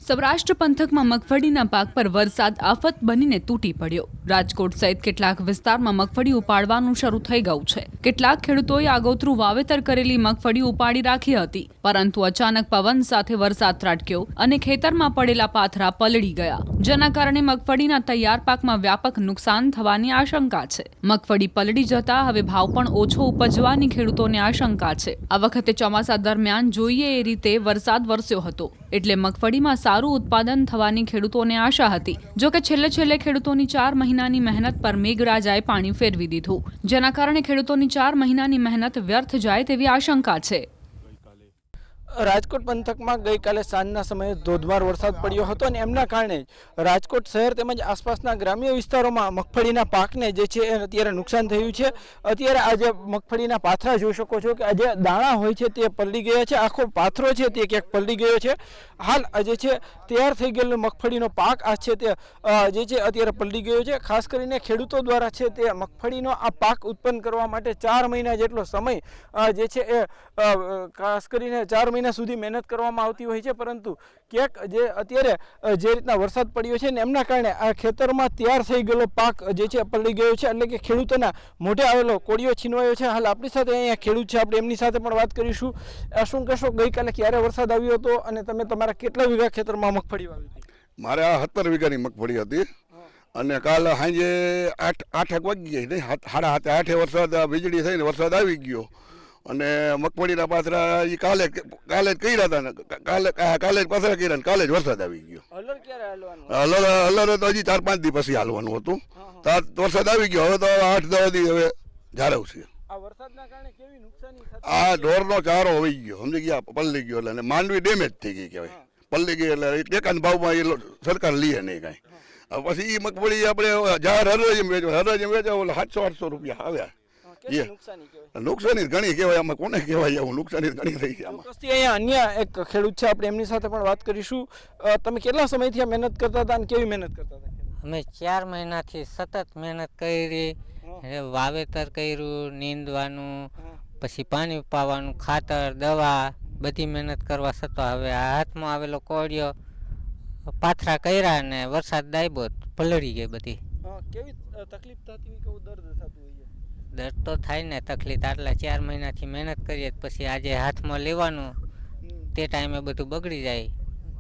સૌરાષ્ટ્ર પંથકમાં મગફળીના પાક પર વરસાદ આફત બનીને તૂટી પડ્યો। રાજકોટ સહિત કેટલાક વિસ્તારમાં મગફળી ઉપાડવાનું શરૂ થઈ ગયું છે। કેટલાક ખેડૂતોએ આગોતરું વાવેતર કરેલી મગફળી ઉપાડી રાખી હતી, પરંતુ અચાનક પવન સાથે વરસાદ ત્રાટક્યો અને ખેતરમાં પડેલા પાથરા પલળી ગયા, જેના કારણે મગફળીના તૈયાર પાકમાં વ્યાપક નુકસાન થવાની આશંકા છે। મગફળી પલળી જતા હવે ભાવ પણ ઓછો ઉપજવાની ખેડૂતોને આશંકા છે। આ વખતે ચોમાસા દરમિયાન જોઈએ એ રીતે વરસાદ વરસ્યો હતો, એટલે મગફળીમાં સારું ઉત્પાદન થવાની ખેડૂતોને આશા હતી। જો કે છેલ્લે ખેડૂતોની 4 મહિનાની મહેનત પર મેઘરાજાએ પાણી ફેરવી દીધું, જેના કારણે ખેડૂતોની 4 મહિનાની મહેનત વ્યર્થ જાય તેવી આશંકા છે। રાજકોટ પંથકમાં ગઈકાલે સાંજના સમયે ધોધમાર વરસાદ પડ્યો હતો અને એમના કારણે રાજકોટ શહેર તેમજ આસપાસના ગ્રામ્ય વિસ્તારોમાં મગફળીના પાકને જે છે એ અત્યારે નુકસાન થયું છે। અત્યારે આજે મગફળીના પાથરા જોઈ શકો છો કે આજે દાણા હોય છે તે પલળી ગયા છે, આખો પાથરો છે તે ક્યાંક પલળી ગયો છે। હાલ જે છે તૈયાર થઈ ગયેલો મગફળીનો પાક આ છે તે જે છે અત્યારે પલળી ગયો છે। ખાસ કરીને ખેડૂતો દ્વારા છે તે મગફળીનો આ પાક ઉત્પન્ન કરવા માટે 4 મહિના જેટલો સમય જે છે એ ખાસ કરીને 4 મહિના સુધી મહેનત કરવામાં આવતી હોય છે, પરંતુ ક્યાંક જે અત્યારે જે રીતના વરસાદ પડ્યો છે ને એમના કારણે આ ખેતરમાં તૈયાર થઈ ગયેલો પાક જે છે પલળી ગયો છે, એટલે કે ખેડૂતોના મોઢે આવેલો કોળિયો છીનવાયો છે। હાલ આપણી સાથે અહીંયા ખેડૂત છે, આપણે એમની સાથે પણ વાત કરીશું। શું કહેશો, ગઈકાલે ક્યારે વરસાદ આવ્યો હતો અને તમે તમારા કેટલા વીઘા ખેતરમાં મગફળી વાવી હતી? મારે આ 17 વીઘાની મગફળી હતી અને કાલ સાંજે 8 વાગી ગઈ નહીં, 7:30 વરસાદ વીજળી થઈને વરસાદ આવી ગયો અને મગફળીના પાથરા એ કાલે જ કર્યા હતા ને કાલે જ પાથરા કર્યા ને કાલે જ વરસાદ આવી ગયો। હલર ક્યારે હાલવાનું? હલર તો હજી 4-5 દી પછી હાલવાનું હતું, તો વરસાદ આવી ગયો। હવે તો 8-10 દી હવે જારવ છે। આ વરસાદના કારણે કેવી નુકસાની થતી? આ ઢોરનો ચારો હોઈ ગયો, સમજી ગયા, પલળી ગયો એટલે માંડવી ડેમેજ થઈ ગઈ કહેવાય, પલળી ગઈ એટલે ટેકાના ભાવમાં એ સરકાર લઈએ નહીં કાંઈ। પછી એ મગફળી આપણે જાર હરજ વેચો 700-800 રૂપિયા આવ્યા। નુકસાની ઘણી કહેવાય, આમાં કોને કહેવાય, એવું નુકસાની ઘણી થઈ છે આમાં। અહીંયા અન્ય એક ખેડૂત છે, આપણે એમની સાથે પણ વાત કરીશું। તમે કેટલા સમયથી આ મહેનત કરતા હતા અને કેવી મહેનત કરતા હતા? અમે 4 મહિનાથી સતત મહેનત કરી, વાવેતર કર્યું, નીંદવાનું, પછી પાણી પાવાનું, ખાતર, દવા, બધી મહેનત કરવા છતાં હવે આ હાથમાં આવેલો કોળિયો પાથરા કર્યા ને વરસાદ દાયબો પલળી ગઈ બધી। કેવી તકલીફ થતી હોય, કેવું દર્દ થતું હોય? દર્દ તો થાય ને, તકલીફ આટલા 4 મહિનાથી મહેનત કરીએ પછી આજે હાથમાં લેવાનું તે ટાઈમે બધું બગડી જાય।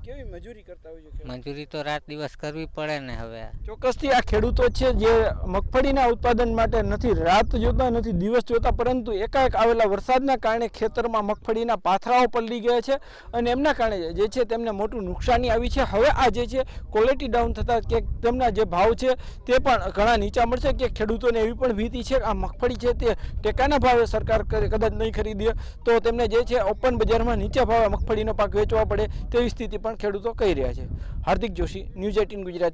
કેવી મજૂરી કરતા હોય છે? મજૂરી તો રાત દિવસ કરવી પડે ને। હવે ચોક્કસથી આ ખેડૂતો છે જે મગફળીના ઉત્પાદન માટે નથી રાત જોતા નથી દિવસ જોતા, પરંતુ એકાએક આવેલા વરસાદના કારણે ખેતરમાં મગફળીના પાથરાઓ પલળી ગયા છે અને એમના કારણે જે છે તેમને મોટું નુકસાની આવી છે। હવે આ જે છે ક્વોલિટી ડાઉન થતાં કે તેમના જે ભાવ છે તે પણ ઘણા નીચા મળશે, કે ખેડૂતોને એવી પણ ભીતિ છે કે આ મગફળી છે તે ટેકાના ભાવે સરકાર કદાચ નહીં ખરીદે તો તેમને જે છે ઓપન બજારમાં નીચા ભાવે મગફળીનો પાક વેચવા પડે તેવી સ્થિતિ પણ ખેડૂતો કહી રહ્યા છે। હાર્દિક જોશી, ન્યૂઝ 18 ગુજરાતી।